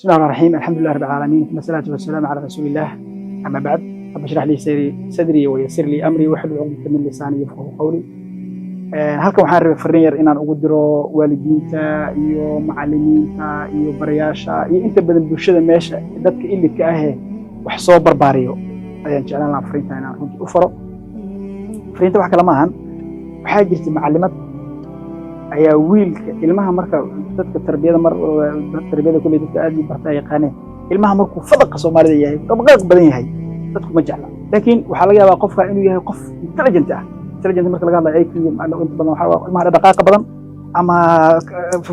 بسم الله الرحمن الرحيم. الحمد لله رب العالمين والصلاة والسلام على رسول الله. أما بعد، رب اشرح لي صدري ويسر لي أمري واحلل عقدة من لساني يفقهوا قولي. halkan waxaan rabay fariin yar inaan ugu diro waalidiinta iyo macallimiinta iyo barayaasha iyo inta badan bulshada meesha dadka ilidka ah ee wax soo barbaariyo ayaan jeclaan lahaa fariinta inaan runtii u faro. fariinta wax kale maahan, waxaa jirta macallimad ayaa wiilka ilmaha marka dadka tarbiyada kulli dadka aad u barta yaqaaneen ilmaha markuu fadqa Soomaalida yahay dabaqaq badan yahay dadku ma jecla, laakiin waxa laga yaabaa qofka inuu yahay qof intelligent ah marka laga hadlayo IQ inta badan waxa ilmaha dhaqaaqa badan ama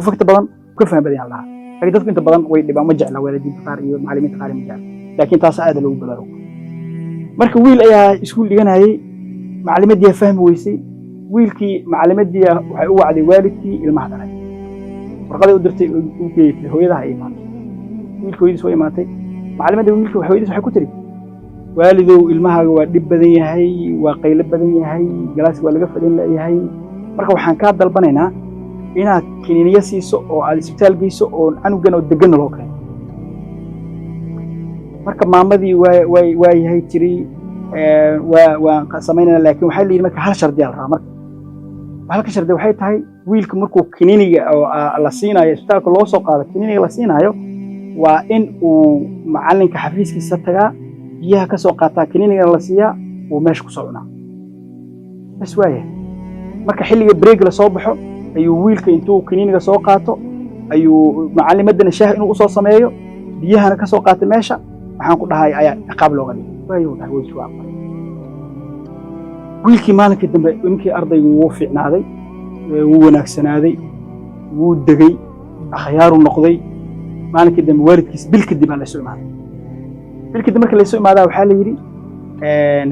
fakta badan ku faham badan Allah, laakiin dadku inta badan way dhibaan ma jecla waalidiinta qaar iyo macallimiinta qaar ma jecla, laakiin taas aad loogu badalo. marka wiil ayaa iskuul dhiganayay, macallimadii fahmi weysay, wiilkii macallimadii waxay u wacday waalidkii ilmaha dhalay, warqadii u dirtay u geeyay hooyadaha ay imaatay, wiilkii hooyadiis way imaatay, macallimadii wiilkii hooyadiis waxay ku tiri waalidow ilmahaaga waa dhib badan yahay, waa qaylo badan yahay, galaaska waa laga fadhin leeyahay, marka waxaan ka dalbanaynaa inaad kiniiniyo siiso oo aad isbitaal geyso oo canugan oo degan loo keeno. marka maamadii waa yahay tiri waan sameynaa, laakiin waxay leeyihiin marka hal shardi la rabaa. marka halka shardi waxay tahay wiilka markuu kiniiniga oo la siinayo isbitaalka loo soo qaado kiniiniga la siinayo waa in uu macallinka xafiiskiisa tagaa, biyaha ka soo qaataa, kiniiniga la siiyaa uu meesha ku soo cunaa bas waaye. marka xilliga break la soo baxo ayuu wiilka intuu kiniiniga soo qaato ayuu macallimadana shaah inuu u soo sameeyo, biyahana ka soo qaata meesha, waxaan ku dhahay ayaa ciqaab looga dhigay waayo dhahay way soo aqbal. wiilkii maalinkii dambe ninkii ardaygu wuu fiicnaaday, wuu wanaagsanaaday, wuu degay, akhyaaru noqday. maalinkii dambe waalidkiis bil kadib la soo imaaday. bil kadib markii la soo imaaday waxaa la yiri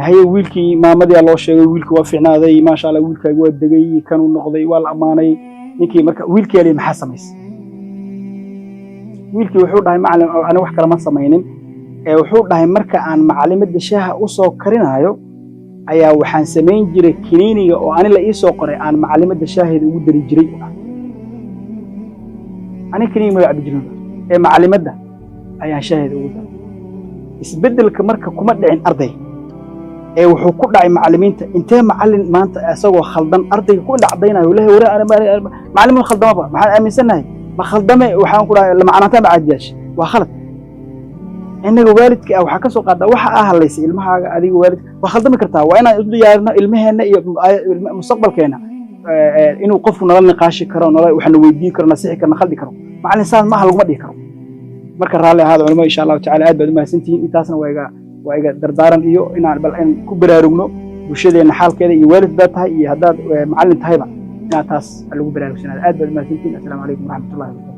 haye wiilkii maamadii loo sheegay wiilkii waa fiicnaaday, ma sha Allah wiilkaagu waa degay, kan uu noqday, waa la amaanay. ninkii marka wiilkii leeyahay maxaa sameysay? wiilkii wuxuu dhahay macallin ana wax kale ma sameeynin, wuxuu dhahay marka aan macallimada shaaha u soo karinayo ayaa waxaan sameyn jiray kiniiniga oo ani la ii soo qoray aan macallimada shaaheeda ugu dari jiray. ani kiniiniga ma cabbi jirin macallimada ayaan shaaheeda ugu daray. isbedelka marka kuma dhicin arday wuxuu ku dhacay macallimiinta. intee macallin maanta asagoo khaldan ardayga ku dhacdaynayo leeyahay waraa ana macallin khaldama maxaan aaminsanahay ma khaldame, waxaan ku dhahay la macnaanta ma caadiyash waa khalad. inaga waalidka waxa ka soo qaada waxa halaysay ilmahaaga adiga waalid waa khaldami kartaa, waa inaan u diyaarino ilmaheena iyo mustaqbalkeena inuu qofku nala niqaashi karo, nala waxna weydiin karo, nasiixi karo, khaldi karo. macallin saan ma laguma dhihi karo. marka raalli ahaada culimo insha Allah taala aad baad u mahadsantihiin. intaasna waa iga dardaaran iyo inaan bal in ku baraarugno bulshadeena xaalkeeda iyo waalidda tahay iyo haddaad macallin tahayba inaad taas lagu baraarugsanaado. aad baad u mahadsantihiin. assalaamu calaykum waraxmatullaahi.